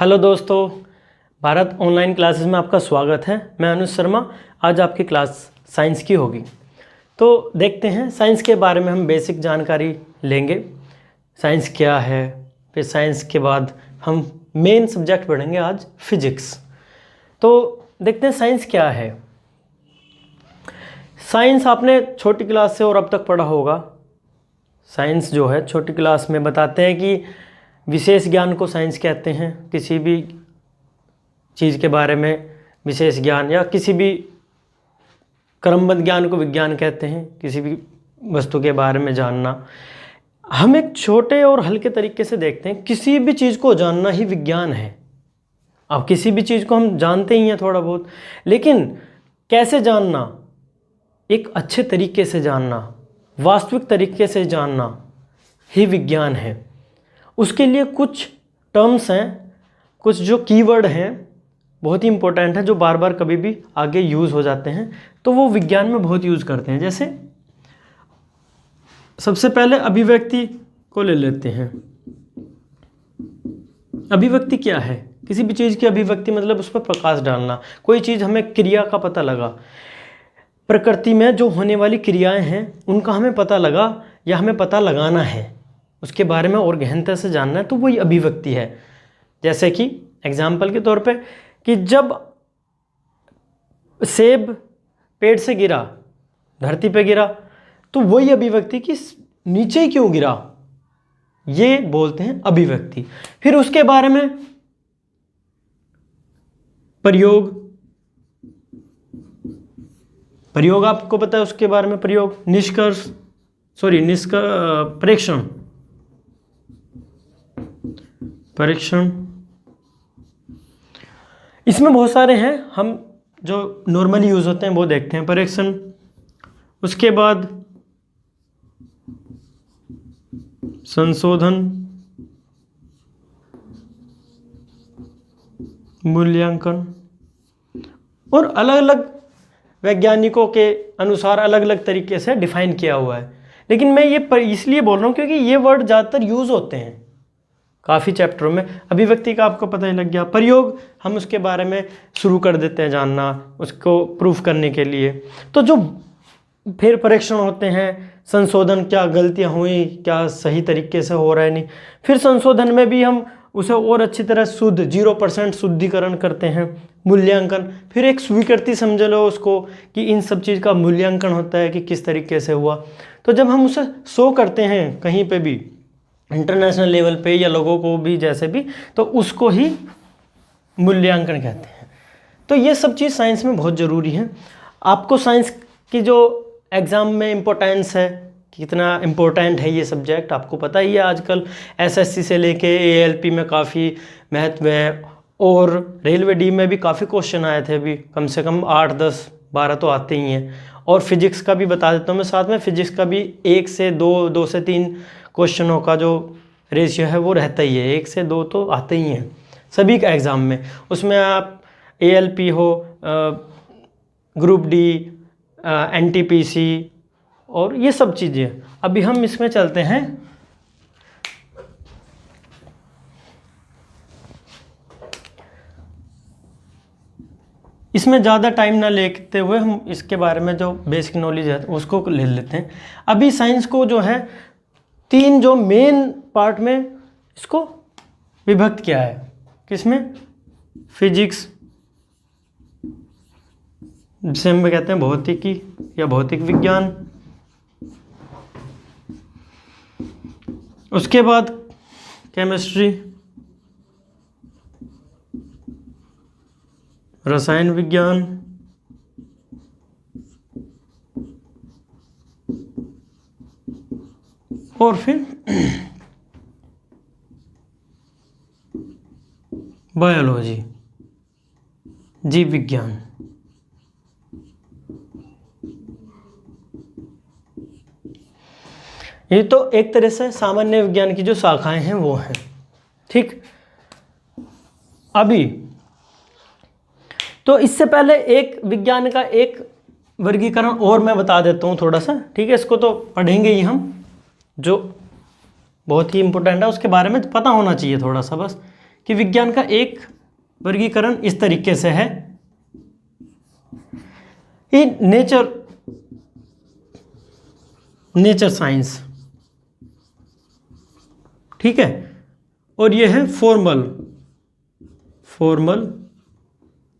Hello दोस्तों, Bharat online classes में आपका स्वागत है। मैं अनुज शर्मा। आज आपकी क्लास साइंस की होगी, तो देखते हैं साइंस के बारे में हम बेसिक जानकारी लेंगे। साइंस क्या है, फिर साइंस के बाद हम मेन सब्जेक्ट पढ़ेंगे आज फिजिक्स। तो देखते हैं साइंस क्या है। साइंस आपने छोटी क्लास से और अब तक पढ़ा होगा। साइंस जो है छोटी क्लास में बताते हैं कि विशेष ज्ञान को साइंस कहते हैं। किसी भी चीज़ के बारे में विशेष ज्ञान या किसी भी क्रमबद्ध ज्ञान को विज्ञान कहते हैं। किसी भी वस्तु के बारे में जानना, हम एक छोटे और हल्के तरीके से देखते हैं। किसी भी चीज़ को जानना ही विज्ञान है। अब किसी भी चीज़ को हम जानते ही हैं थोड़ा बहुत, लेकिन कैसे जानना, एक अच्छे तरीके से जानना, वास्तविक तरीके से जानना ही विज्ञान है। उसके लिए कुछ टर्म्स हैं, कुछ जो कीवर्ड हैं बहुत ही इंपॉर्टेंट है, जो बार बार कभी भी आगे यूज़ हो जाते हैं, तो वो विज्ञान में बहुत यूज़ करते हैं। जैसे सबसे पहले अभिव्यक्ति को ले लेते हैं। अभिव्यक्ति क्या है? किसी भी चीज़ की अभिव्यक्ति मतलब उस पर प्रकाश डालना। कोई चीज़ हमें क्रिया का पता लगा, प्रकृति में जो होने वाली क्रियाएं हैं उनका हमें पता लगा या हमें पता लगाना है, उसके बारे में और गहनता से जानना है, तो वही अभिव्यक्ति है। जैसे कि एग्जाम्पल के तौर पे कि जब सेब पेड़ से गिरा, धरती पे गिरा, तो वही अभिव्यक्ति कि नीचे क्यों गिरा, ये बोलते हैं अभिव्यक्ति। फिर उसके बारे में प्रयोग, प्रयोग आपको पता है उसके बारे में। प्रयोग, निष्कर्ष, परीक्षण, परीक्षण, इसमें बहुत सारे हैं, हम जो नॉर्मली यूज होते हैं वो देखते हैं। परीक्षण, उसके बाद संशोधन, मूल्यांकन, और अलग अलग वैज्ञानिकों के अनुसार अलग अलग तरीके से डिफाइन किया हुआ है। लेकिन मैं ये इसलिए बोल रहा हूँ क्योंकि ये वर्ड ज़्यादातर यूज़ होते हैं काफ़ी चैप्टरों में। अभिव्यक्ति का आपको पता ही लग गया। प्रयोग, हम उसके बारे में शुरू कर देते हैं जानना, उसको प्रूफ करने के लिए। तो जो फिर परीक्षण होते हैं, संशोधन, क्या गलतियाँ हुई, क्या सही तरीके से हो रहा है नहीं। फिर संशोधन में भी हम उसे और अच्छी तरह शुद्ध 0% शुद्धिकरण करते हैं। मूल्यांकन, फिर एक स्वीकृति समझ लो उसको कि इन सब चीज़ का मूल्यांकन होता है कि किस तरीके से हुआ। तो जब हम उसे शो करते हैं कहीं पे भी, इंटरनेशनल लेवल पे या लोगों को भी जैसे भी, तो उसको ही मूल्यांकन कहते हैं। तो ये सब चीज़ साइंस में बहुत ज़रूरी है। आपको साइंस की जो एग्ज़ाम में इम्पोर्टेंस है, कितना इम्पोर्टेंट है ये सब्जेक्ट, आपको पता ही है। आजकल एसएससी से लेके एएलपी में काफ़ी महत्व है, और रेलवे डी में भी काफ़ी क्वेश्चन आए थे अभी, कम से कम 8, 10, 12 तो आते ही हैं। और फिजिक्स का भी बता देता हूँ मैं साथ में। फिजिक्स का भी 1 से 2, 2 से 3 क्वेश्चनों का जो रेशियो है वो रहता ही है। 1 से 2 तो आते ही हैं सभी का एग्ज़ाम में। उसमें आप एएलपी हो, ग्रुप डी, एनटीपीसी और ये सब चीज़ें। अभी हम इसमें चलते हैं। इसमें ज़्यादा टाइम ना लेते हुए हम इसके बारे में जो बेसिक नॉलेज है उसको ले लेते हैं। अभी साइंस को जो है 3 जो मेन पार्ट में इसको विभक्त किया है। किसमें? फिजिक्स, जिसे हम कहते हैं भौतिकी या भौतिक विज्ञान। उसके बाद केमिस्ट्री, रसायन विज्ञान, और फिर बायोलॉजी, जीव विज्ञान। ये तो एक तरह से सामान्य विज्ञान की जो शाखाएं हैं वो हैं, ठीक। अभी तो इससे पहले एक विज्ञान का एक वर्गीकरण और मैं बता देता हूँ थोड़ा सा, ठीक है। इसको तो पढ़ेंगे ही हम, जो बहुत ही इम्पोर्टेंट है, उसके बारे में पता होना चाहिए थोड़ा सा बस, कि विज्ञान का एक वर्गीकरण इस तरीके से है, ये नेचर साइंस, ठीक है, और ये है फॉर्मल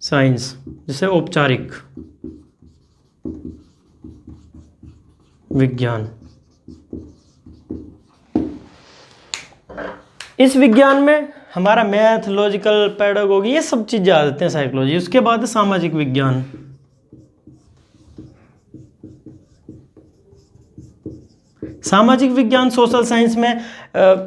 साइंस, जैसे औपचारिक विज्ञान। इस विज्ञान में हमारा मैथ, लॉजिकल, पेडागोगी, ये सब चीजें आ जाते हैं, साइकोलॉजी। उसके बाद सामाजिक विज्ञान। सामाजिक विज्ञान सोशल साइंस में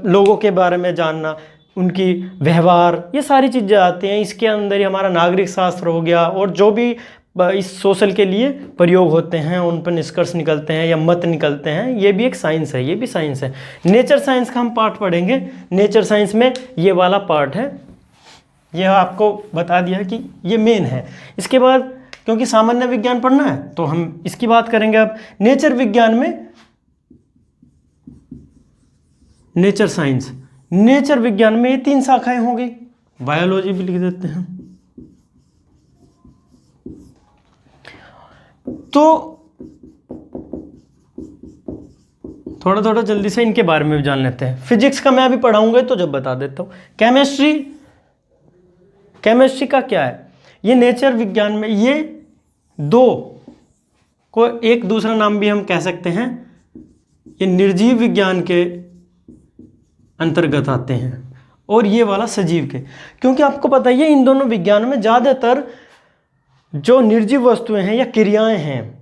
लोगों के बारे में जानना, उनकी व्यवहार, ये सारी चीज़ें आती हैं। इसके अंदर ही हमारा नागरिक शास्त्र हो गया, और जो भी इस सोशल के लिए प्रयोग होते हैं, उन पर निष्कर्ष निकलते हैं या मत निकलते हैं, ये भी एक साइंस है, ये भी साइंस है। नेचर साइंस का हम पार्ट पढ़ेंगे। नेचर साइंस में ये वाला पार्ट है, यह आपको बता दिया कि ये मेन है। इसके बाद क्योंकि सामान्य विज्ञान पढ़ना है तो हम इसकी बात करेंगे अब। नेचर विज्ञान में नेचर साइंस, नेचर विज्ञान में ये 3 शाखाएं होंगी। बायोलॉजी भी लिख देते हैं। तो थोड़ा थोड़ा जल्दी से इनके बारे में भी जान लेते हैं। फिजिक्स का मैं अभी पढ़ाऊंगा तो जब बता देता हूं। केमिस्ट्री का क्या है, ये नेचर विज्ञान में ये 2 को एक दूसरा नाम भी हम कह सकते हैं, ये निर्जीव विज्ञान के अंतर्गत आते हैं, और ये वाला सजीव के। क्योंकि आपको पता ही है इन दोनों विज्ञानों में ज़्यादातर जो निर्जीव वस्तुएं हैं या क्रियाएं हैं,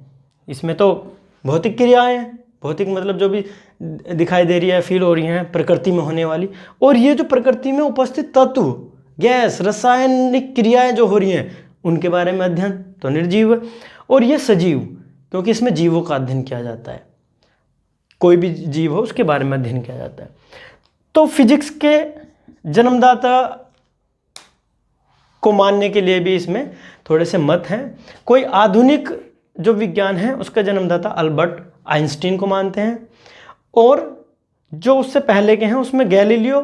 इसमें तो भौतिक क्रियाएं हैं, भौतिक मतलब जो भी दिखाई दे रही है, फील हो रही हैं, प्रकृति में होने वाली, और ये जो प्रकृति में उपस्थित तत्व, गैस, रासायनिक क्रियाएं जो हो रही हैं, उनके बारे में अध्ययन तो निर्जीव है। और ये सजीव, क्योंकि इसमें जीवों का अध्ययन किया जाता है, कोई भी जीव हो उसके बारे में अध्ययन किया जाता है। तो फिजिक्स के जन्मदाता को मानने के लिए भी इसमें थोड़े से मत हैं। कोई आधुनिक जो विज्ञान है उसका जन्मदाता अल्बर्ट आइंस्टीन को मानते हैं, और जो उससे पहले के हैं उसमें गैलीलियो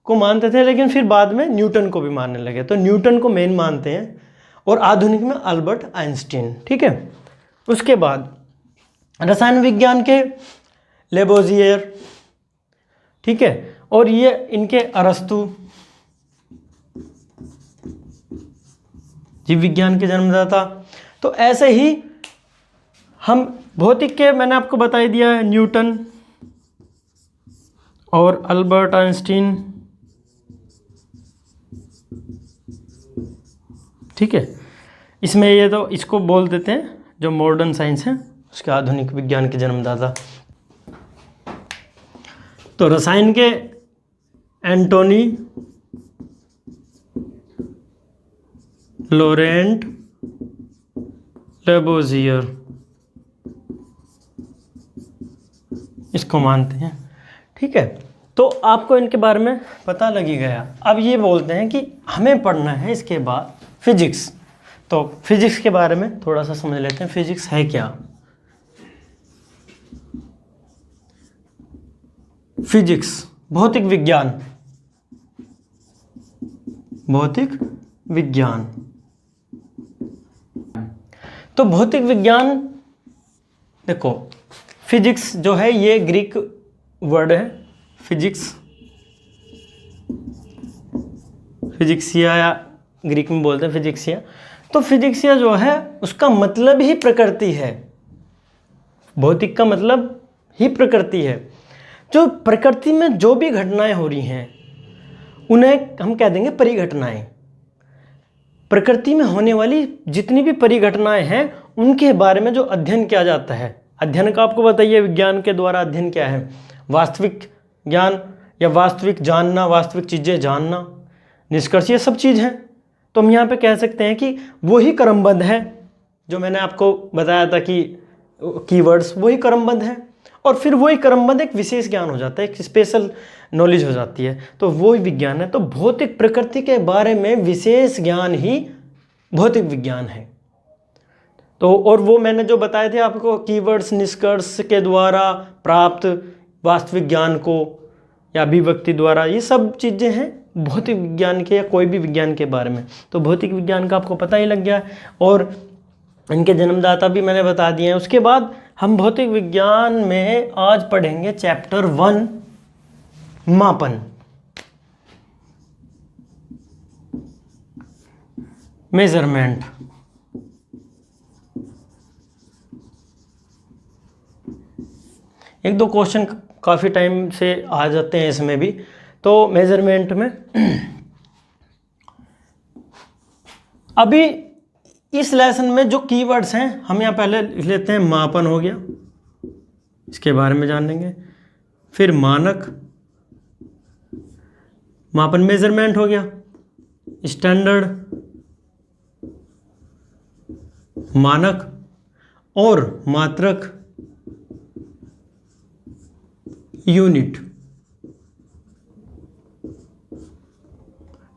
को मानते थे, लेकिन फिर बाद में न्यूटन को भी मानने लगे। तो न्यूटन को मेन मानते हैं, और आधुनिक में अल्बर्ट आइंस्टीन, ठीक है। उसके बाद रसायन विज्ञान के लेबोजियर, ठीक है, और ये इनके अरस्तु, जीव विज्ञान के जन्मदाता। तो ऐसे ही हम भौतिक के मैंने आपको बता ही दिया है, न्यूटन और अल्बर्ट आइंस्टीन, ठीक है। इसमें ये तो इसको बोल देते हैं जो मॉडर्न साइंस है उसके आधुनिक विज्ञान के जन्मदाता। तो रसायन के एंटोनी लॉरेंट लेबोजियर, इसको मानते हैं, ठीक है। तो आपको इनके बारे में पता लग ही गया। अब ये बोलते हैं कि हमें पढ़ना है इसके बाद फिजिक्स। तो फिजिक्स के बारे में थोड़ा सा समझ लेते हैं, फिजिक्स है क्या। फिजिक्स भौतिक विज्ञान, भौतिक विज्ञान। तो भौतिक विज्ञान, देखो फिजिक्स जो है ये ग्रीक वर्ड है, फिजिक्स, फिजिक्सिया या ग्रीक में बोलते हैं फिजिक्सिया। तो फिजिक्सिया जो है उसका मतलब ही प्रकृति है, भौतिक का मतलब ही प्रकृति है। जो प्रकृति में जो भी घटनाएं हो रही हैं उन्हें हम कह देंगे परिघटनाएं। प्रकृति में होने वाली जितनी भी परिघटनाएं हैं उनके बारे में जो अध्ययन किया जाता है, अध्ययन का आपको बताइए विज्ञान के द्वारा अध्ययन क्या है, वास्तविक ज्ञान या वास्तविक जानना, वास्तविक चीज़ें जानना, निष्कर्ष, ये सब चीज़ हैं। तो हम यहाँ पे कह सकते हैं कि वही क्रमबद्ध है जो मैंने आपको बताया था कि कीवर्ड्स, वही क्रमबद्ध है, और फिर वही क्रमबद्ध एक विशेष ज्ञान हो जाता है, एक स्पेशल नॉलेज हो जाती है, तो वही विज्ञान है। तो भौतिक प्रकृति के बारे में विशेष ज्ञान ही भौतिक विज्ञान है। तो और वो मैंने जो बताए थे आपको कीवर्ड्स, निष्कर्ष के द्वारा प्राप्त वास्तविक ज्ञान को या अभिव्यक्ति द्वारा, ये सब चीज़ें हैं भौतिक विज्ञान के या कोई भी विज्ञान के बारे में, तो भौतिक विज्ञान का आपको पता ही लग गया और इनके जन्मदाता भी मैंने बता दिए हैं। उसके बाद हम भौतिक विज्ञान में आज पढ़ेंगे चैप्टर 1 मापन। मेजरमेंट। एक दो क्वेश्चन काफ़ी टाइम से आ जाते हैं इसमें भी। तो मेजरमेंट में अभी इस लेसन में जो कीवर्ड्स हैं हम यहाँ पहले लिख लेते हैं। मापन हो गया, इसके बारे में जानेंगे। फिर मानक, मापन मेजरमेंट हो गया। स्टैंडर्ड, मानक और मात्रक, यूनिट।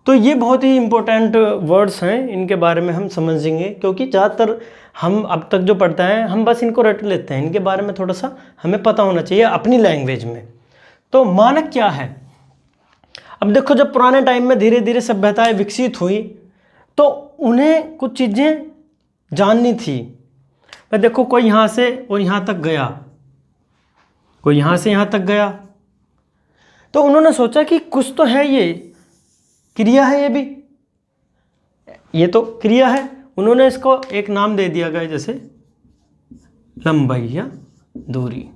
तो ये बहुत ही इंपॉर्टेंट वर्ड्स हैं, इनके बारे में हम समझेंगे क्योंकि ज़्यादातर हम अब तक जो पढ़ते हैं हम बस इनको रट लेते हैं, इनके बारे में थोड़ा सा हमें पता होना चाहिए अपनी लैंग्वेज में। तो मानक क्या है? अब देखो, जब पुराने टाइम में धीरे धीरे सभ्यताएं विकसित हुई तो उन्हें कुछ चीज़ें जाननी थी। मैं देखो, कोई यहाँ से और यहाँ तक गया, कोई यहाँ से यहाँ तक गया, तो उन्होंने सोचा कि कुछ तो है, ये क्रिया है, ये भी, ये तो क्रिया है। उन्होंने इसको एक नाम दे दिया गया, जैसे लंबाई या दूरी।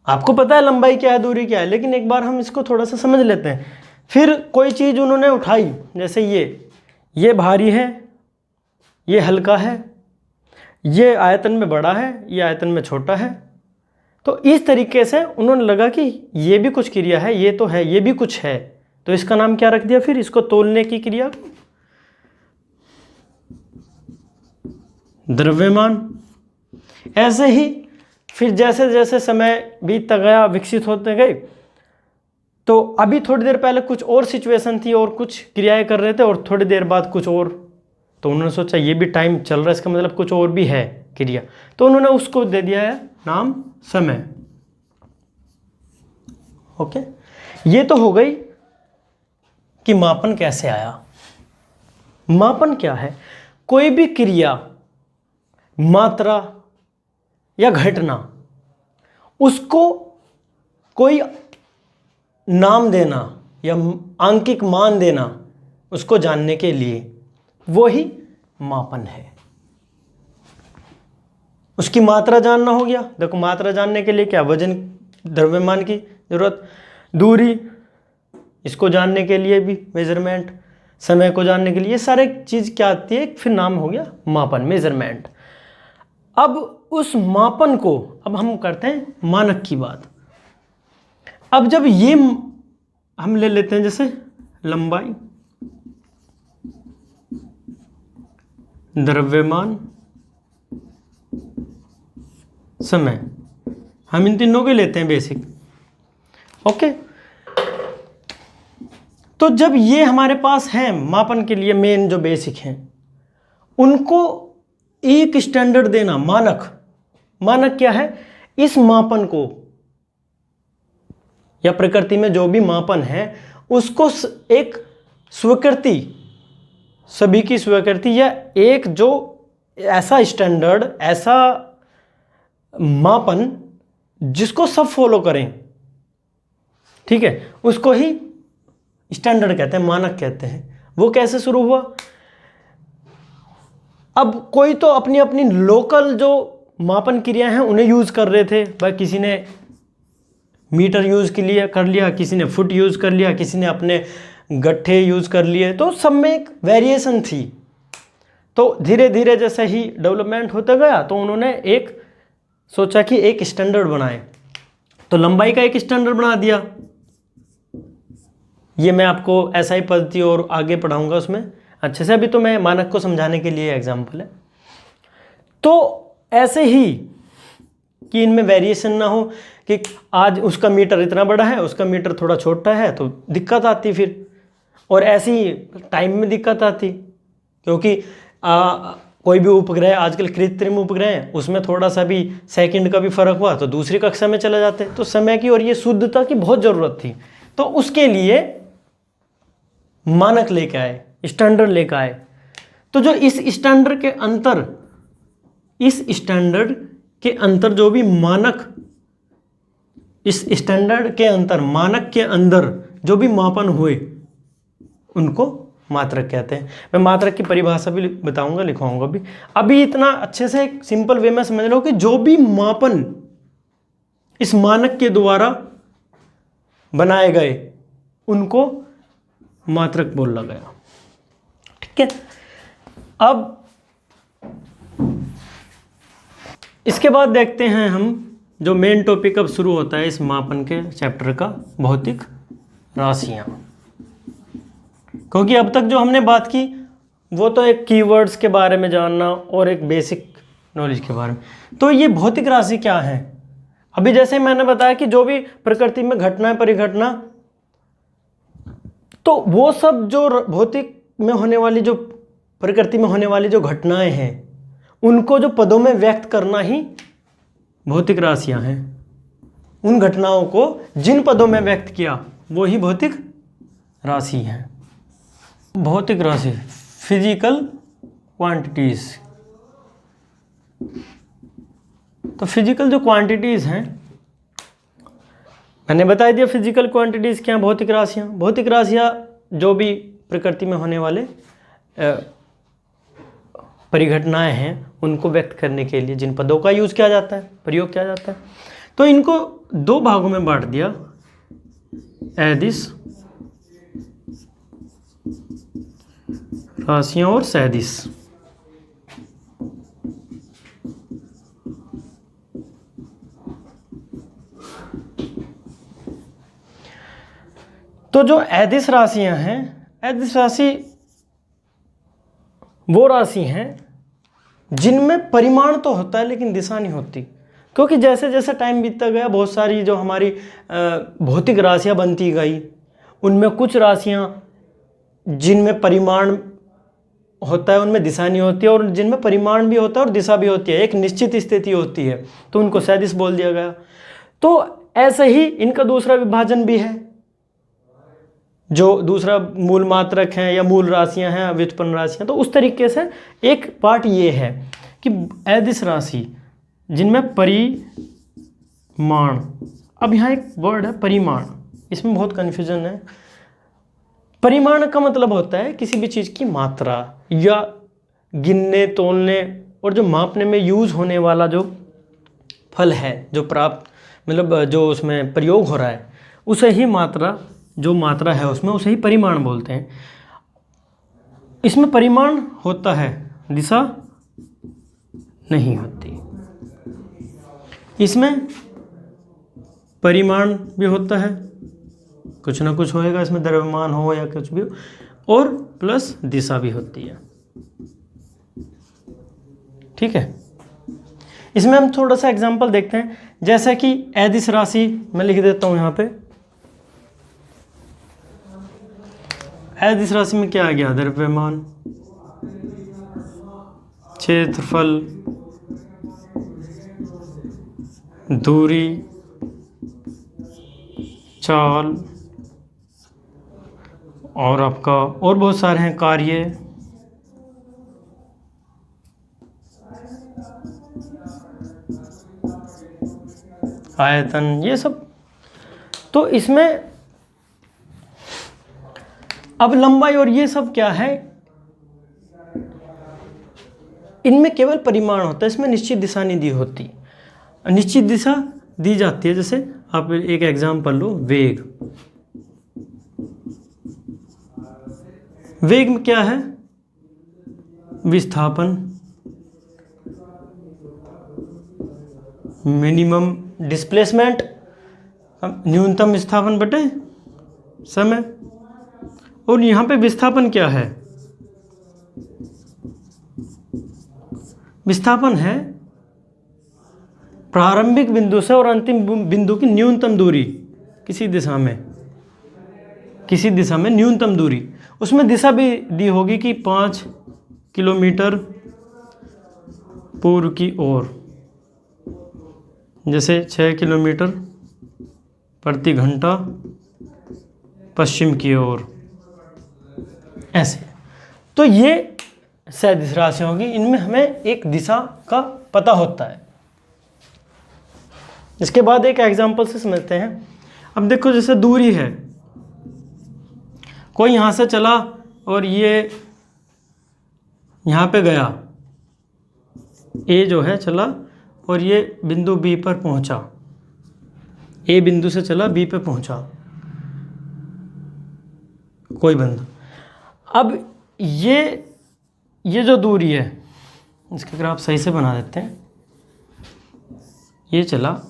आपको पता है लंबाई क्या है, दूरी क्या है, लेकिन एक बार हम इसको थोड़ा सा समझ लेते हैं। फिर कोई चीज़ उन्होंने उठाई, जैसे ये भारी है, ये हल्का है, ये आयतन में बड़ा है, ये आयतन में छोटा है। तो इस तरीके से उन्होंने लगा कि ये भी कुछ क्रिया है, ये तो है, ये भी कुछ है, तो इसका नाम क्या रख दिया फिर इसको तोलने की क्रिया, द्रव्यमान। ऐसे ही फिर जैसे जैसे समय बीतता गया, विकसित होते गए, तो अभी थोड़ी देर पहले कुछ और सिचुएशन थी और कुछ क्रियाएं कर रहे थे और थोड़ी देर बाद कुछ और, तो उन्होंने सोचा ये भी टाइम चल रहा है, इसका मतलब कुछ और भी है क्रिया, तो उन्होंने उसको दे दिया है नाम समय। ओके, ये तो हो गई कि मापन कैसे आया। मापन क्या है? कोई भी क्रिया, मात्रा या घटना, उसको कोई नाम देना या आंकिक मान देना, उसको जानने के लिए, वो ही मापन है। उसकी मात्रा जानना हो गया। देखो, मात्रा जानने के लिए क्या, वजन, द्रव्यमान की जरूरत, दूरी, इसको जानने के लिए भी मेजरमेंट, समय को जानने के लिए, ये सारे चीज़ क्या आती है, फिर नाम हो गया मापन, मेजरमेंट। अब उस मापन को अब हम करते हैं मानक की बात। अब जब ये हम ले लेते हैं, जैसे लंबाई, द्रव्यमान, समय, हम इन तीनों के लेते हैं बेसिक। ओके, तो जब ये हमारे पास हैं मापन के लिए मेन जो बेसिक हैं, उनको एक स्टैंडर्ड देना, मानक। मानक क्या है? इस मापन को या प्रकृति में जो भी मापन है उसको एक स्वीकृति, सभी की स्वीकृति, या एक जो ऐसा स्टैंडर्ड, ऐसा मापन जिसको सब फॉलो करें, ठीक है, उसको ही स्टैंडर्ड कहते हैं, मानक कहते हैं। वो कैसे शुरू हुआ? अब कोई तो अपनी अपनी लोकल जो मापन क्रिया हैं उन्हें यूज कर रहे थे भाई, किसी ने मीटर यूज कर लिया, किसी ने फुट यूज कर लिया, किसी ने अपने गट्ठे यूज कर लिए, तो सब में एक वेरिएशन थी। तो धीरे धीरे जैसे ही डेवलपमेंट होता गया तो उन्होंने एक सोचा कि एक स्टैंडर्ड बनाए, तो लंबाई का एक स्टैंडर्ड बना दिया। ये मैं आपको ऐसा ही पद्धति और आगे पढ़ाऊंगा उसमें अच्छे से, अभी तो मैं मानक को समझाने के लिए एग्जाम्पल है। तो ऐसे ही कि इनमें वेरिएशन ना हो कि आज उसका मीटर इतना बड़ा है, उसका मीटर थोड़ा छोटा है, तो दिक्कत आती फिर, और ऐसी टाइम में दिक्कत आती, क्योंकि कोई भी उपग्रह, आजकल कृत्रिम उपग्रह है, उसमें थोड़ा सा भी सेकंड का भी फर्क हुआ तो दूसरी कक्षा में चले जाते, तो समय की और ये शुद्धता की बहुत ज़रूरत थी। तो उसके लिए मानक लेके आए, स्टैंडर्ड लेके आए। तो जो इस स्टैंडर्ड के अंतर जो भी मानक, इस स्टैंडर्ड के अंतर मानक के अंदर जो भी मापन हुए उनको मात्रक कहते हैं। मैं मात्रक की परिभाषा भी बताऊंगा, लिखवाऊंगा भी। अभी इतना अच्छे से एक सिंपल वे में समझ लो कि जो भी मापन इस मानक के द्वारा बनाए गए उनको मात्रक बोला गया। ठीक है, अब इसके बाद देखते हैं हम जो मेन टॉपिक अब शुरू होता है इस मापन के चैप्टर का, भौतिक राशियां। क्योंकि अब तक जो हमने बात की वो तो एक कीवर्ड्स के बारे में जानना और एक बेसिक नॉलेज के बारे में। तो ये भौतिक राशि क्या है? अभी जैसे मैंने बताया कि जो भी प्रकृति में घटना परिघटना, तो वो सब जो भौतिक में होने वाली, जो प्रकृति में होने वाली जो घटनाएं हैं उनको जो पदों में व्यक्त करना ही भौतिक राशियां हैं। उन घटनाओं को जिन पदों में व्यक्त किया वो ही भौतिक राशि है। भौतिक राशि, फिजिकल क्वांटिटीज। तो फिजिकल जो क्वांटिटीज हैं, मैंने बता दिया फिजिकल क्वांटिटीज क्या हैं, भौतिक राशियां। भौतिक राशियां जो भी प्रकृति में होने वाले परिघटनाएं हैं उनको व्यक्त करने के लिए जिन पदों का यूज किया जाता है, प्रयोग किया जाता है। तो इनको दो भागों में बांट दिया, अदिश राशियां और सदिश। तो जो अदिश राशियां हैं, अदिश राशि वो राशि हैं जिनमें परिमाण तो होता है लेकिन दिशा नहीं होती। क्योंकि जैसे जैसे टाइम बीतता गया बहुत सारी जो हमारी भौतिक राशियां बनती गई, उनमें कुछ राशियां जिनमें परिमाण होता है उनमें दिशा नहीं होती है, और जिनमें परिमाण भी होता है और दिशा भी होती है, एक निश्चित स्थिति होती है, तो उनको सदिश बोल दिया गया। तो ऐसे ही इनका दूसरा विभाजन भी है, जो दूसरा मूल मात्रक हैं या मूल राशियां हैं, व्युत्पन्न राशियां। तो उस तरीके से एक पार्ट ये है कि अदिश राशि जिनमें परिमाण, अब यहाँ एक वर्ड है परिमाण, इसमें बहुत कन्फ्यूजन है। परिमाण का मतलब होता है किसी भी चीज़ की मात्रा या गिनने तोलने और जो मापने में यूज होने वाला जो फल है, जो प्राप्त मतलब जो उसमें प्रयोग हो रहा है, उसे ही मात्रा, जो मात्रा है उसमें उसे ही परिमाण बोलते हैं। इसमें परिमाण होता है, दिशा नहीं होती। इसमें परिमाण भी होता है, कुछ ना कुछ होएगा इसमें, द्रव्यमान हो या कुछ भी हो, और प्लस दिशा भी होती है। ठीक है, इसमें हम थोड़ा सा एग्जांपल देखते हैं। जैसे कि अदिश राशि मैं लिख देता हूं यहाँ पे। अदिश राशि में क्या आ गया? द्रव्यमान, क्षेत्रफल, दूरी, चाल, और आपका और बहुत सारे हैं कार्य, आयतन, ये सब। तो इसमें अब लंबाई और ये सब क्या है, इनमें केवल परिमाण होता है, इसमें निश्चित दिशा नहीं दी होती। निश्चित दिशा दी जाती है, जैसे आप एक एग्जाम्पल लो, वेग। वेग में क्या है? विस्थापन, मिनिमम डिस्प्लेसमेंट, न्यूनतम विस्थापन बटे समय। और यहाँ पे विस्थापन क्या है? विस्थापन है प्रारंभिक बिंदु से और अंतिम बिंदु की न्यूनतम दूरी, किसी दिशा में न्यूनतम दूरी। उसमें दिशा भी दी होगी कि 5 किलोमीटर पूर्व की ओर, जैसे 6 किलोमीटर प्रति घंटा पश्चिम की ओर, ऐसे। तो ये सदिश राशि होगी, इनमें हमें एक दिशा का पता होता है। इसके बाद एक एग्जांपल से समझते हैं। अब देखो जैसे दूरी है, कोई यहाँ से चला और ये यहाँ पे गया, ए जो है चला और ये बिंदु बी पर पहुंचा, ए बिंदु से चला बी पे पहुंचा कोई बंदा। अब ये जो दूरी है, इसका ग्राफ सही से बना देते हैं। ये चला,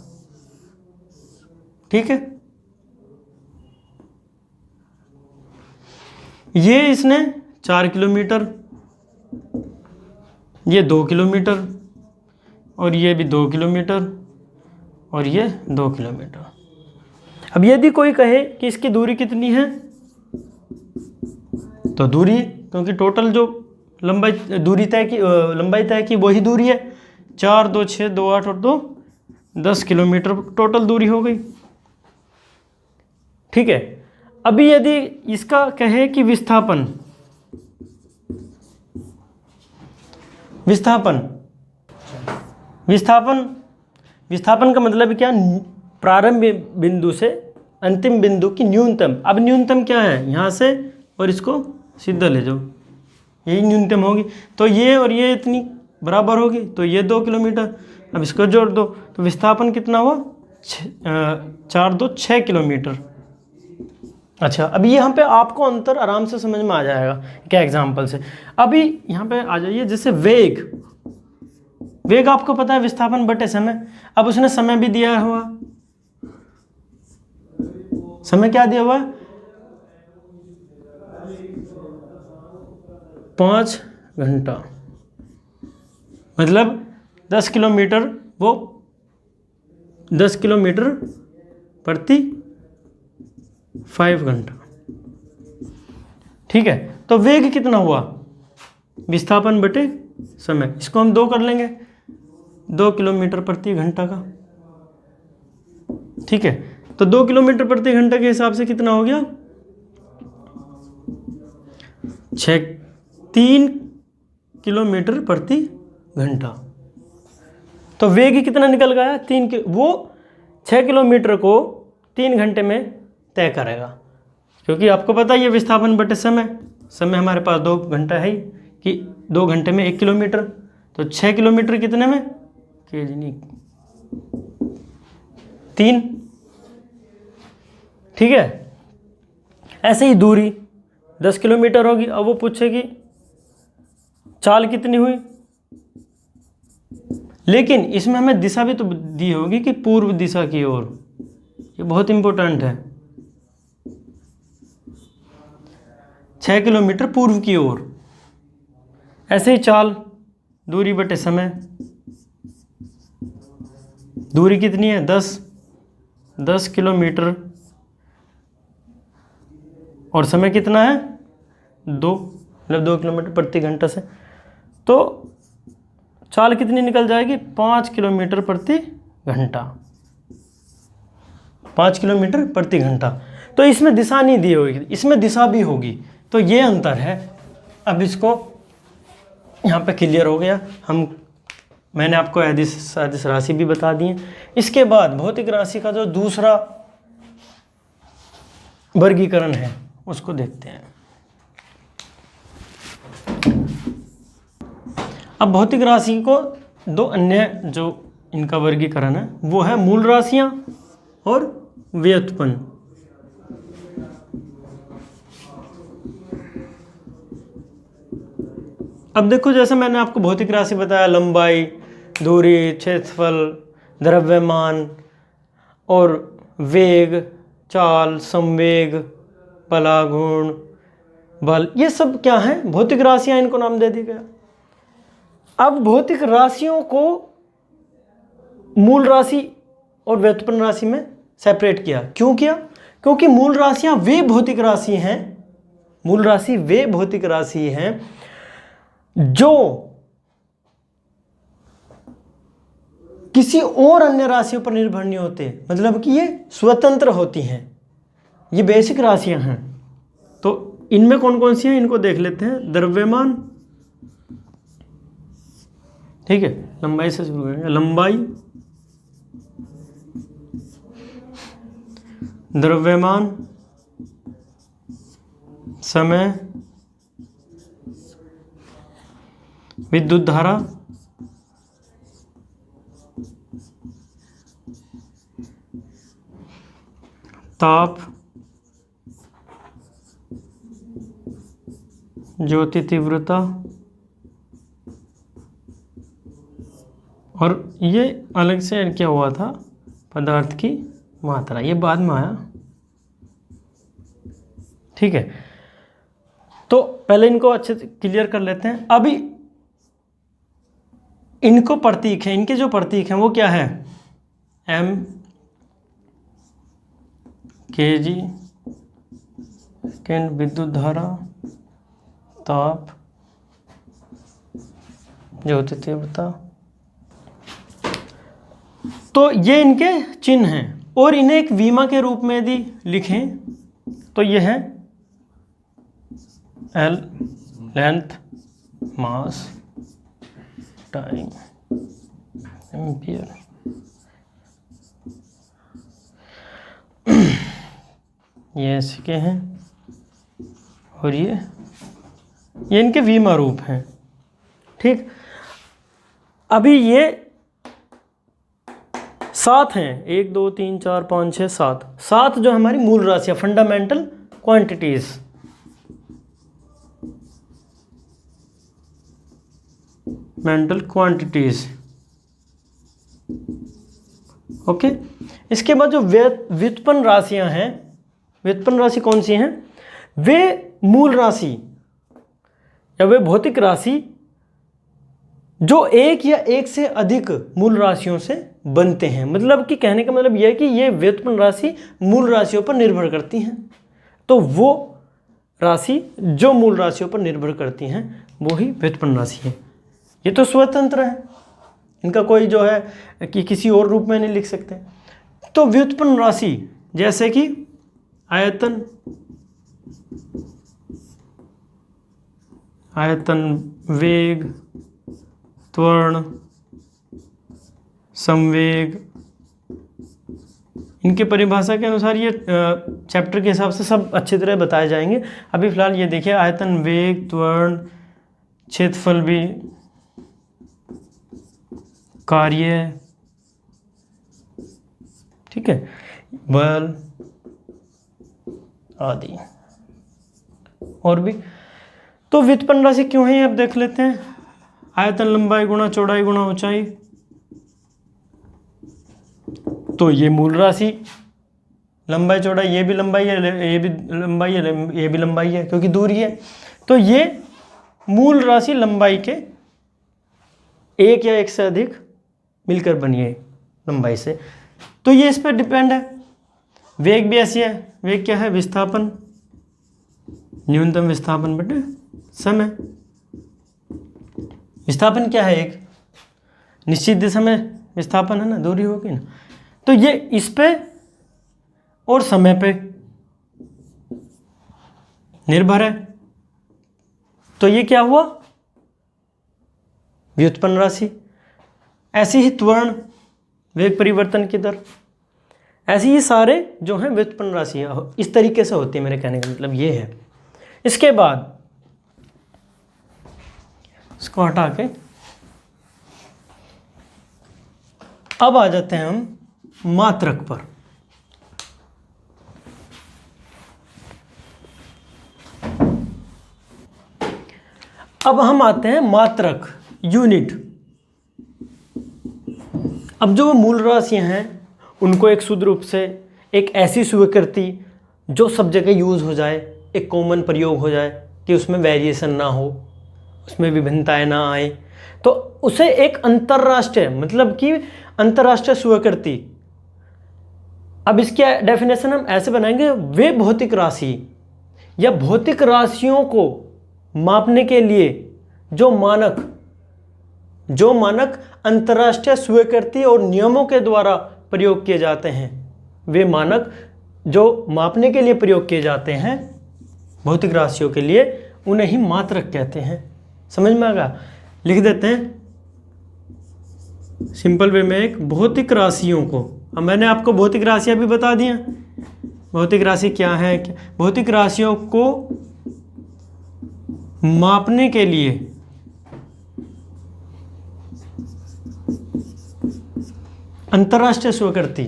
ठीक है, ये इसने 4 किलोमीटर, ये 2 किलोमीटर, और ये भी 2 किलोमीटर, और ये 2 किलोमीटर। अब यदि कोई कहे कि इसकी दूरी कितनी है, तो दूरी, क्योंकि टोटल जो लंबाई तय की वही दूरी है, 4 2 6 2 8 और 2 10 किलोमीटर टोटल दूरी हो गई, ठीक है। अभी यदि इसका कहे कि विस्थापन का मतलब क्या, प्रारंभ बिंदु से अंतिम बिंदु की न्यूनतम। अब न्यूनतम क्या है, यहाँ से और इसको सीधा ले जाओ, यही न्यूनतम होगी। तो ये और ये इतनी बराबर होगी, तो ये 2 किलोमीटर। अब इसको जोड़ दो तो विस्थापन कितना हुआ, 4 2 6 किलोमीटर। अच्छा, अभी यहाँ पे आपको अंतर आराम से समझ में आ जाएगा क्या एग्जाम्पल से। अभी यहाँ पे आ जाइए, जैसे वेग आपको पता है विस्थापन बटे समय। अब उसने समय भी दिया हुआ, समय क्या दिया हुआ है, 5 घंटा, मतलब 10 किलोमीटर, वो 10 किलोमीटर प्रति 5 घंटा, ठीक है। तो वेग कितना हुआ, विस्थापन बटे समय, इसको हम 2 कर लेंगे, 2 किलोमीटर प्रति घंटा का, ठीक है। तो 2 किलोमीटर प्रति घंटा के हिसाब से कितना हो गया, 3 किलोमीटर प्रति घंटा। तो वेग कितना निकल गया, 3 वो 6 किलोमीटर को 3 घंटे में तय करेगा, क्योंकि आपको पता है ये विस्थापन बटे समय हमारे पास 2 घंटा है ही, कि 2 घंटे में 1 किलोमीटर, तो 6 किलोमीटर कितने में, केजी नहीं 3, ठीक है। ऐसे ही दूरी 10 किलोमीटर होगी। अब वो पूछेगी चाल कितनी हुई, लेकिन इसमें हमें दिशा भी तो दी होगी कि पूर्व दिशा की ओर, ये बहुत इंपॉर्टेंट है, 6 किलोमीटर पूर्व की ओर। ऐसे ही चाल, दूरी बटे समय, दूरी कितनी है, 10 किलोमीटर, और समय कितना है, 2, मतलब 2 किलोमीटर प्रति घंटा से, तो चाल कितनी निकल जाएगी, 5 किलोमीटर प्रति घंटा, 5 किलोमीटर प्रति घंटा। तो इसमें दिशा नहीं दी होगी, इसमें दिशा भी होगी, तो ये अंतर है। अब इसको यहाँ पे क्लियर हो गया। मैंने आपको सदिश राशि भी बता दी है। इसके बाद भौतिक राशि का जो दूसरा वर्गीकरण है उसको देखते हैं। अब भौतिक राशि को 2 अन्य जो इनका वर्गीकरण है वो है मूल राशियां और व्युत्पन्न। अब देखो, जैसे मैंने आपको भौतिक राशि बताया, लंबाई, दूरी, क्षेत्रफल, द्रव्यमान और वेग, चाल, संवेग, पलागुण, बल, ये सब क्या है, भौतिक राशियां, इनको नाम दे दिया गया। अब भौतिक राशियों को मूल राशि और व्युत्पन्न राशि में सेपरेट किया। क्यों किया? क्योंकि मूल राशियां वे भौतिक राशि हैं, मूल राशि वे भौतिक राशि हैं जो किसी और अन्य राशियों पर निर्भर नहीं होते, मतलब कि ये स्वतंत्र होती हैं। ये बेसिक राशियां हैं। तो इनमें कौन कौन सी हैं इनको देख लेते हैं। द्रव्यमान, ठीक है, लंबाई से शुरू करेंगे। लंबाई, द्रव्यमान, समय, विद्युत धारा, ताप, ज्योति तीव्रता, और ये अलग से ऐड किया हुआ था पदार्थ की मात्रा, ये बाद में आया, ठीक है। तो पहले इनको अच्छे से क्लियर कर लेते हैं। अभी इनको प्रतीक है, इनके जो प्रतीक हैं वो क्या है, एम, केजी, सेकेंड, विद्युत धारा, ताप, ज्योति तीव्रता। तो ये इनके चिन्ह हैं, और इन्हें एक विमा के रूप में यदि लिखें तो ये है एल, लेंथ, मास, टाइम, एम्पियर। ये इसके हैं, और ये इनके विमा रूप हैं, ठीक। अभी ये 7 हैं, 1 2 3 4 5 6 7, 7 जो हमारी मूल राशियां, fundamental quantities. Mental quantities, okay. इसके बाद जो व्युत्पन्न राशियां हैं, व्युत्पन्न राशि कौन सी हैं, वे मूल राशि या वे भौतिक राशि जो एक या एक से अधिक मूल राशियों से बनते हैं। मतलब कि कहने का मतलब यह है कि ये व्युत्पन्न राशि मूल राशियों पर निर्भर करती हैं। तो वो राशि जो मूल राशियों पर निर्भर करती हैं वो ही व्युत्पन्न राशि है। ये तो स्वतंत्र है, इनका कोई जो है कि किसी और रूप में नहीं लिख सकते। तो व्युत्पन्न राशि जैसे कि आयतन, वेग, त्वरण, संवेग, इनके परिभाषा के अनुसार ये चैप्टर के हिसाब से सब अच्छी तरह बताए जाएंगे। अभी फिलहाल ये देखिए, आयतन, वेग, त्वरण, क्षेत्रफल भी, कार्य, ठीक है, बल आदि और भी। तो व्युत्पन्न राशि क्यों है अब देख लेते हैं। आयतन लंबाई गुणा चौड़ाई गुणा ऊंचाई, तो ये मूल राशि लंबाई चौड़ाई, ये भी लंबाई है, ये भी लंबाई है, ये भी लंबाई है क्योंकि दूरी है। तो ये मूल राशि लंबाई के एक या एक से अधिक मिलकर बनी है लंबाई से, तो ये इस पर डिपेंड है। वेग भी ऐसी है, वेग क्या है, विस्थापन, न्यूनतम विस्थापन बटे समय। विस्थापन क्या है, एक निश्चित दिशा में विस्थापन है ना, दूरी होगी ना। तो ये इस पे और समय पे निर्भर है। तो ये क्या हुआ, व्युत्पन्न राशि। ऐसी ही त्वरण, वेग परिवर्तन की दर, ऐसे ही सारे जो हैं व्युत्पन्न राशियां इस तरीके से होती है। मेरे कहने का मतलब ये है। इसके बाद इसको हटा के अब आ जाते हैं हम मात्रक पर। अब हम आते हैं मात्रक, यूनिट। अब जो मूल राशियां हैं उनको एक शुद्ध रूप से एक ऐसी स्वीकृति जो सब जगह यूज़ हो जाए, एक कॉमन प्रयोग हो जाए कि उसमें वेरिएशन ना हो, उसमें विभिन्नताएं ना आए, तो उसे एक अंतर्राष्ट्रीय, मतलब कि अंतर्राष्ट्रीय स्वीकृति। अब इसकी डेफिनेशन हम ऐसे बनाएंगे, वे भौतिक राशि या भौतिक राशियों को मापने के लिए जो मानक अंतर्राष्ट्रीय स्वीकृति और नियमों के द्वारा प्रयोग किए जाते हैं, वे मानक जो मापने के लिए प्रयोग किए जाते हैं भौतिक राशियों के लिए, उन्हें ही मात्रक कहते हैं। समझ में आ गया? लिख देते हैं सिंपल वे में एक भौतिक राशियों को। अब मैंने आपको भौतिक राशियां भी बता दी हैं। भौतिक राशि क्या है? भौतिक राशियों को मापने के लिए अंतरराष्ट्रीय स्वीकृति,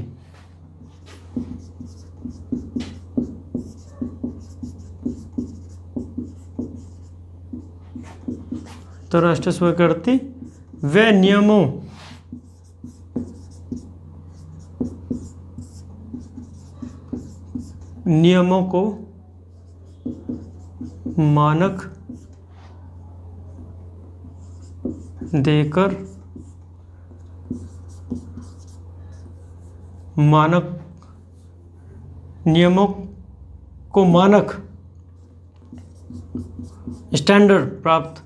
अंतरराष्ट्रीय स्वीकृति व नियमों को मानक देकर नियमों को मानक स्टैंडर्ड प्राप्त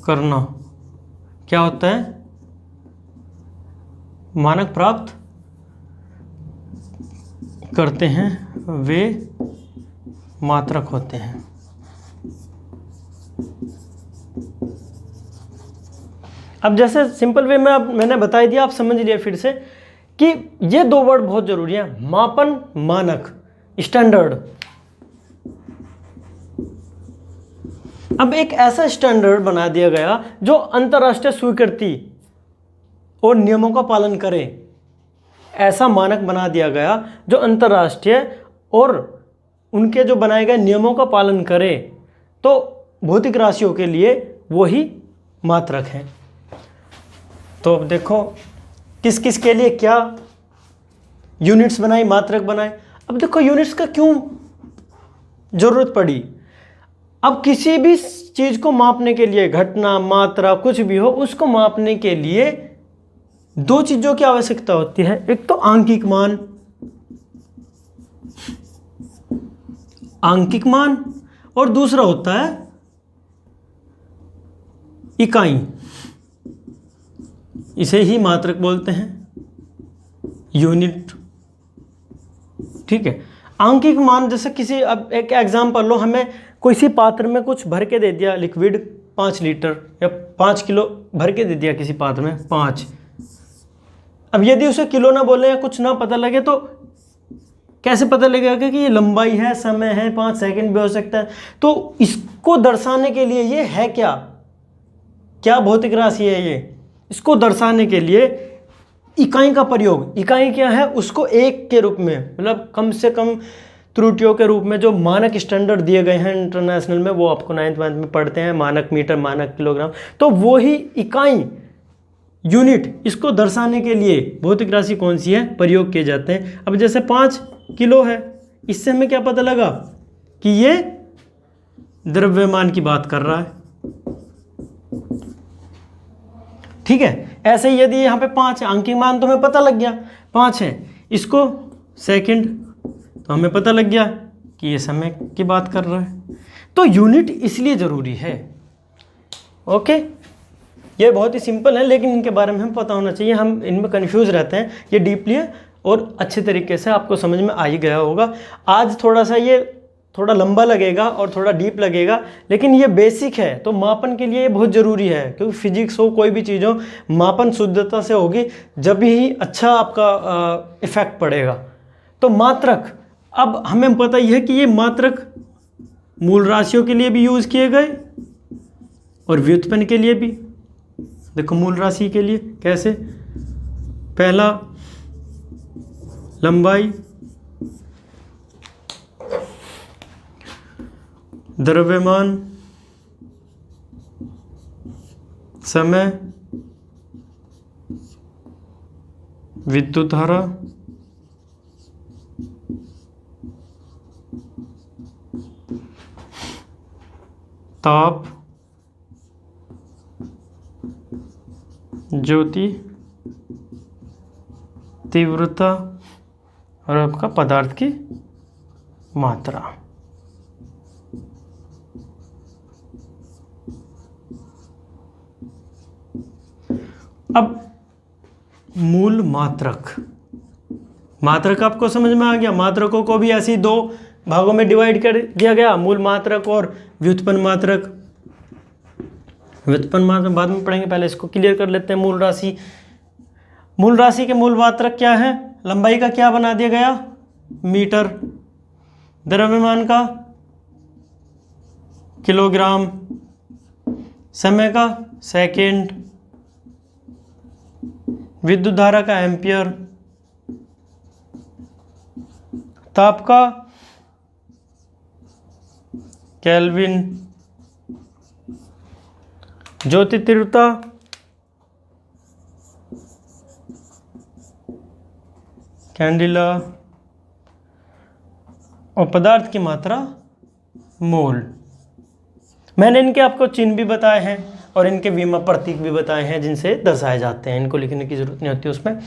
करना। क्या होता है? मानक प्राप्त करते हैं, वे मात्रक होते हैं। अब जैसे सिंपल वे में अब मैंने बता दिया, आप समझ लिया फिर से कि ये दो वर्ड बहुत जरूरी है, मापन, मानक, स्टैंडर्ड। अब एक ऐसा स्टैंडर्ड बना दिया गया जो अंतर्राष्ट्रीय स्वीकृति और नियमों का पालन करे। ऐसा मानक बना दिया गया जो अंतर्राष्ट्रीय और उनके जो बनाए गए नियमों का पालन करे, तो भौतिक राशियों के लिए वही मात्रक है। तो अब देखो किस किस के लिए क्या यूनिट्स बनाई, मात्रक बनाए। अब देखो यूनिट्स का क्यों जरूरत पड़ी। अब किसी भी चीज को मापने के लिए, घटना, मात्रा, कुछ भी हो, उसको मापने के लिए दो चीजों की आवश्यकता होती है। एक तो आंकिक मान, और दूसरा होता है इकाई। इसे ही मात्रक बोलते हैं, यूनिट। ठीक है। आंकिक मान जैसे किसी, अब एक एग्जांपल लो, हमें किसी पात्र में कुछ भर के दे दिया लिक्विड 5 लीटर या 5 किलो भर के दे दिया किसी पात्र में 5। अब यदि उसे किलो ना बोले या कुछ ना पता लगे तो कैसे पता लगेगा कि ये लंबाई है, समय है, 5 सेकंड भी हो सकता है। तो इसको दर्शाने के लिए ये है क्या, क्या भौतिक राशि है ये, इसको दर्शाने के लिए इकाई का प्रयोग। इकाई क्या है? उसको एक के रूप में, मतलब कम से कम त्रुटियों के रूप में जो मानक स्टैंडर्ड दिए गए हैं इंटरनेशनल में, वो आपको 9th में पढ़ते हैं, मानक मीटर, मानक किलोग्राम। तो वो ही इकाई, यूनिट, इसको दर्शाने के लिए भौतिक राशि कौन सी है, प्रयोग किए जाते हैं। अब जैसे 5 किलो है, इससे हमें क्या पता लगा कि ये द्रव्यमान की बात कर रहा है। ठीक है। ऐसे ही यदि यहाँ पे 5 है, आंकिक मान तो हमें पता लग गया 5 है, इसको सेकंड तो हमें पता लग गया कि ये समय की बात कर रहा है। तो यूनिट इसलिए जरूरी है। ओके, ये बहुत ही सिंपल है, लेकिन इनके बारे में हमें पता होना चाहिए। हम इनमें कंफ्यूज रहते हैं। ये डीपली है और अच्छे तरीके से आपको समझ में आ ही गया होगा। आज थोड़ा सा ये थोड़ा लंबा लगेगा और थोड़ा डीप लगेगा, लेकिन ये बेसिक है। तो मापन के लिए ये बहुत ज़रूरी है, क्योंकि फिजिक्स हो, कोई भी चीज़ हो, मापन शुद्धता से होगी जब ही अच्छा आपका इफेक्ट पड़ेगा। तो मात्रक, अब हमें पता ही है कि ये मात्रक मूल राशियों के लिए भी यूज़ किए गए और व्युत्पन्न के लिए भी। देखो मूल राशि के लिए कैसे, पहला लंबाई, द्रव्यमान, समय, विद्युत धारा, ताप, ज्योति, तीव्रता और आपका पदार्थ की मात्रा। अब मूल मात्रक, मात्रक आपको समझ में आ गया। मात्रकों को भी ऐसे ही दो भागों में डिवाइड कर दिया गया, मूल मात्रक और व्युत्पन्न मात्रक। व्युत्पन्न मात्रक बाद में पढ़ेंगे, पहले इसको क्लियर कर लेते हैं। मूल राशि, मूल राशि के मूल मात्रक क्या है? लंबाई का क्या बना दिया गया? मीटर। द्रव्यमान का किलोग्राम। समय का सेकंड। विद्युत धारा का एम्पियर। ताप का केल्विन। ज्योति तीव्रता कैंडिला। और पदार्थ की मात्रा मोल। मैंने इनके आपको चिन्ह भी बताए हैं और इनके विमा प्रतीक भी बताए हैं जिनसे दर्शाए जाते हैं, इनको लिखने की जरूरत नहीं होती उसमें।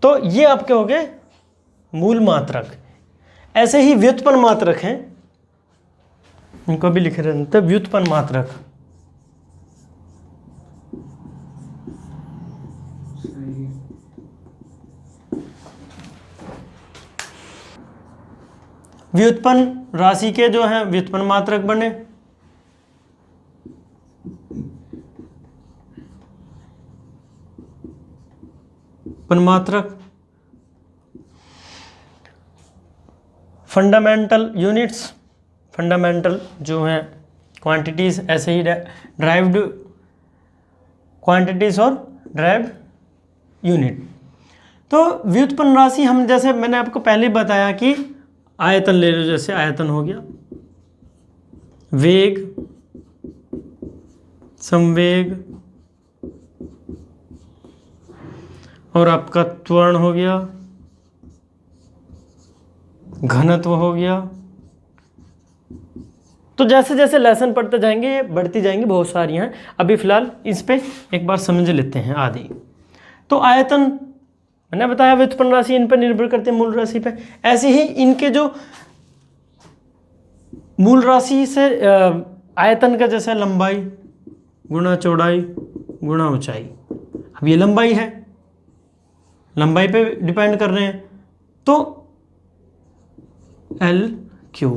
तो ये आपके हो गए मूल मात्रक। ऐसे ही व्युत्पन्न मात्रक हैं, इनको भी लिखे रहते हैं व्युत्पन्न मात्रक। व्युत्पन्न राशि के जो हैं व्युत्पन्न मात्रक बने। मात्रक फंडामेंटल यूनिट्स, फंडामेंटल जो हैं क्वांटिटीज, ऐसे ही ड्राइव्ड क्वांटिटीज और ड्राइव्ड यूनिट। तो व्युत्पन्न राशि हम, जैसे मैंने आपको पहले बताया कि आयतन ले लो, जैसे आयतन हो गया, वेग, संवेग और आपका त्वरण हो गया, घनत्व हो गया। तो जैसे जैसे लेसन पढ़ते जाएंगे ये बढ़ती जाएंगी, बहुत सारी हैं। अभी फिलहाल इस पे एक बार समझ लेते हैं आदि। तो आयतन मैंने बताया व्युत्पन्न राशि इन पर निर्भर करते हैं मूल राशि पे। ऐसे ही इनके जो मूल राशि से आयतन का जैसे लंबाई गुणा चौड़ाई गुणा ऊंचाई। अब ये लंबाई है, लंबाई पे डिपेंड कर रहे हैं, तो L3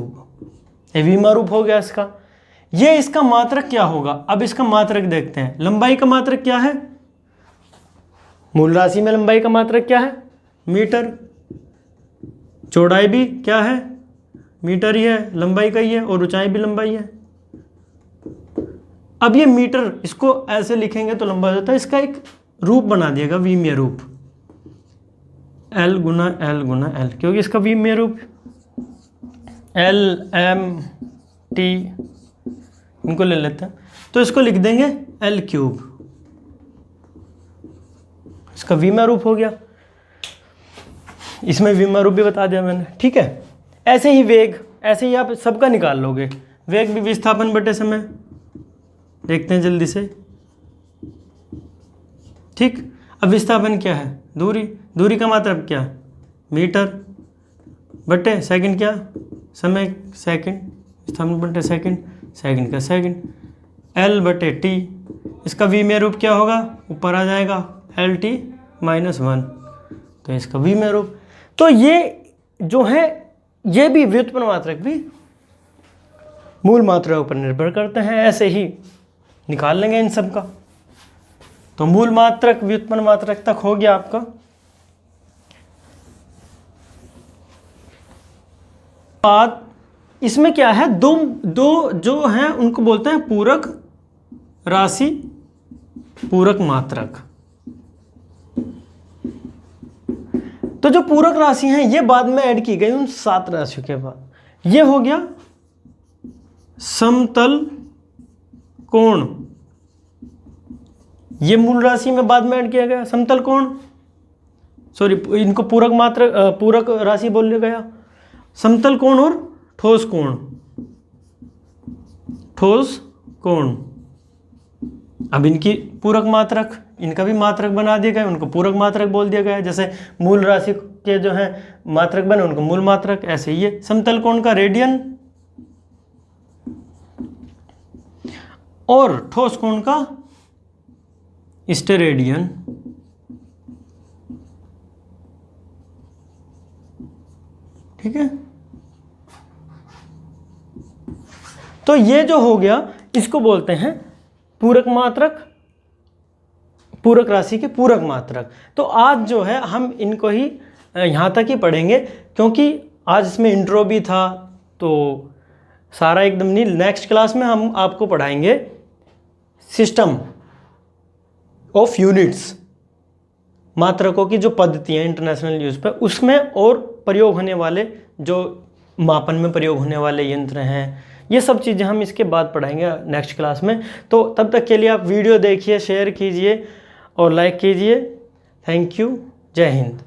ये विमा रूप हो गया इसका। ये इसका मात्रक क्या होगा? अब इसका मात्रक देखते हैं। लंबाई का मात्रक क्या है? मूल राशि में लंबाई का मात्रक क्या है? मीटर। चौड़ाई भी क्या है? मीटर ही है, लंबाई का ही है, और ऊंचाई भी लंबाई है। अब ये मीटर, इसको ऐसे लिखेंगे तो लंबा हो जाता है, इसका एक रूप बना दिएगा, विमीय रूप, L गुना L गुना L, क्योंकि इसका विमीय रूप LMT इनको ले लेते हैं, तो इसको लिख देंगे L3। इसका विमीय रूप हो गया, इसमें विमीय रूप भी बता दिया मैंने, ठीक है। ऐसे ही वेग, ऐसे ही आप सबका निकाल लोगे। वेग भी विस्थापन बटे समय, देखते हैं जल्दी से, ठीक। अब विस्थापन क्या है? दूरी। दूरी का मतलब क्या? मीटर बटे सेकंड, क्या समय सेकंड, विस्थापन बटे सेकंड, सेकंड का सेकंड, L बटे T। इसका विमीय रूप क्या होगा? ऊपर आ जाएगा LT-1, तो इसका विमीय रूप। तो ये जो है, ये भी व्युत्पन्न मात्रक भी मूल मात्राओं पर निर्भर करते हैं। ऐसे ही निकाल लेंगे इन सब का। तो मूल मात्रक व्युत्पन्न मात्रक तक हो गया आपका। बाद इसमें क्या है, दो जो हैं उनको बोलते हैं पूरक राशि, पूरक मात्रक। तो जो पूरक राशि हैं ये बाद में ऐड की गई उन 7 राशियों के बाद। ये हो गया समतल कोण, ये मूल राशि में बाद में ऐड किया गया। समतल कोण, सॉरी, इनको पूरक मात्रक, पूरक राशि बोल गया। समतल कोण और ठोस कोण, ठोस कोण। अब इनकी पूरक मात्रक, इनका भी मात्रक बना दिया गया, उनको पूरक मात्रक बोल दिया गया। जैसे मूल राशि के जो है मात्रक बने उनको मूल मात्रक, ऐसे ही है। समतल कोण का रेडियन और ठोस कोण का स्टेरेडियन। ठीक है। तो ये जो हो गया इसको बोलते हैं पूरक मात्रक, पूरक राशि के पूरक मात्रक। तो आज जो है हम इनको ही यहाँ तक ही पढ़ेंगे, क्योंकि आज इसमें इंट्रो भी था तो सारा एकदम नहीं। नेक्स्ट क्लास में हम आपको पढ़ाएंगे सिस्टम ऑफ यूनिट्स, मात्रकों की जो पद्धतियाँ इंटरनेशनल यूज पे, उसमें और प्रयोग होने वाले जो मापन में प्रयोग होने वाले यंत्र हैं, ये सब चीज़ें हम इसके बाद पढ़ाएंगे नेक्स्ट क्लास में। तो तब तक के लिए आप वीडियो देखिए, शेयर कीजिए और लाइक कीजिए। Thank you. जय हिंद।